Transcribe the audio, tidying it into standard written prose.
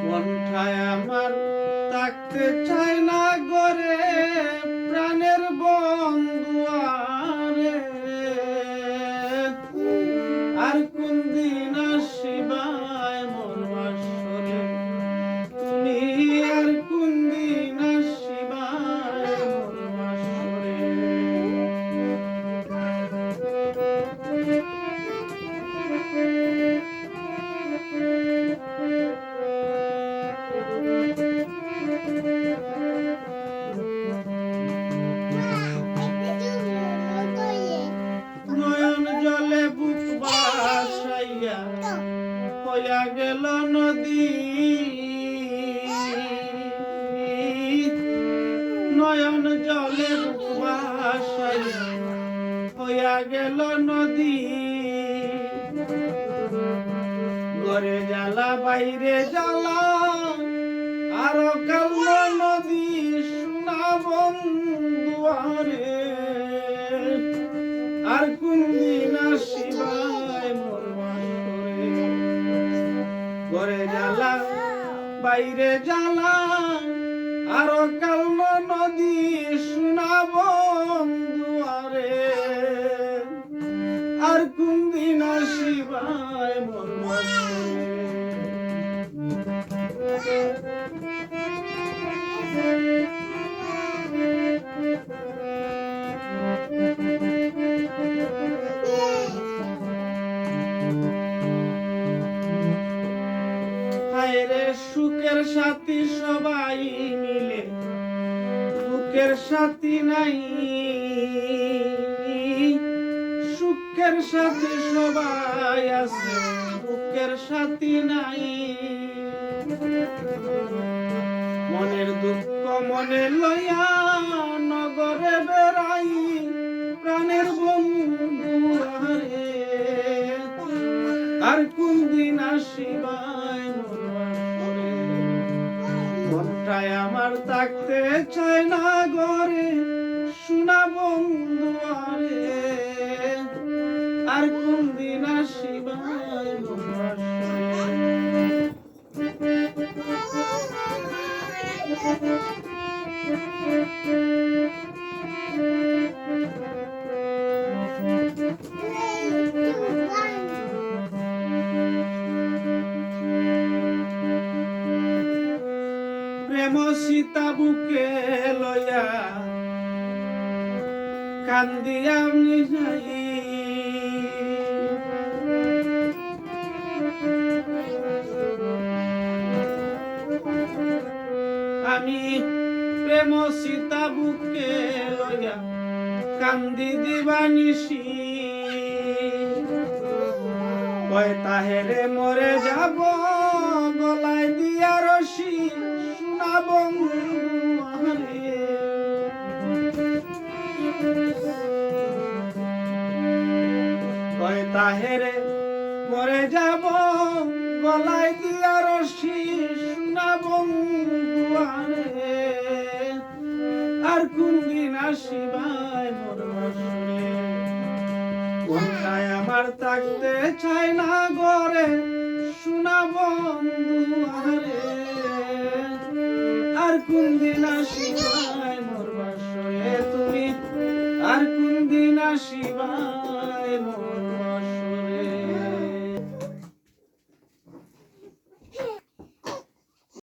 মনটায় আমার থাকতে চায় না গরে প্রাণের বন্ধুয়ারে আর কোন দিন আসিবায় মোর বাসরে তুমি আর কোন দিন আসিবায় মোর বাসরে নয়ন জলে বুক বাসাইয়া হইয়া গেল নদী নয়ন জলে বুক বাসাইয়া হইয়া গেল নদী ঘরে জ্বালা বাইরে জ্বালা আরো কাল নদী সোনা বন্ধুয়ারে আর কোন দিন আসিবায় মোর বাসরে ঘরে জ্বালা বাইরে জ্বালা আরো কাল নদী সোনা বন্ধুয়ারে আর কোন দিন আসিবায় মোর বাসরে হায়রে সুখের সাথী সবাই মিলে দুঃখের সাথী নাই সুখের সাথী সবাই আছে দুঃখের সাথী নাই মনের দুঃখ মনে লইয়া নগরে বেড়াই প্রাণের বন্ধু আরে আর কোন দিন আসিবায় মোর বাসরে মনটায় আমার থাকতে চায় না ঘরে সোনা বন্ধু আরে আর কোন দিন আসিবায় মোর প্রেম সীতা বুকে লয়া কান্দি আমি যাই আমি প্রেম সীতা বুকে লয়া কান্দি দিবানিসি কয় তাহেরে মরে যাব গলায় দিয়া রশি সোনা বন্ধু আরে কয় তাহেরে মরে যাব গলায় দিয়া রশি সোনা বন্ধু আরে আর কোন দিন আসিবায় মোর বাসরে মনটায় আমার থাকতে চায় না ঘরে সোনা বন্ধু আরে আর কোন দিন আসিবায় মোর বাসরে তুমি আর কোন দিন আসিবায় মোর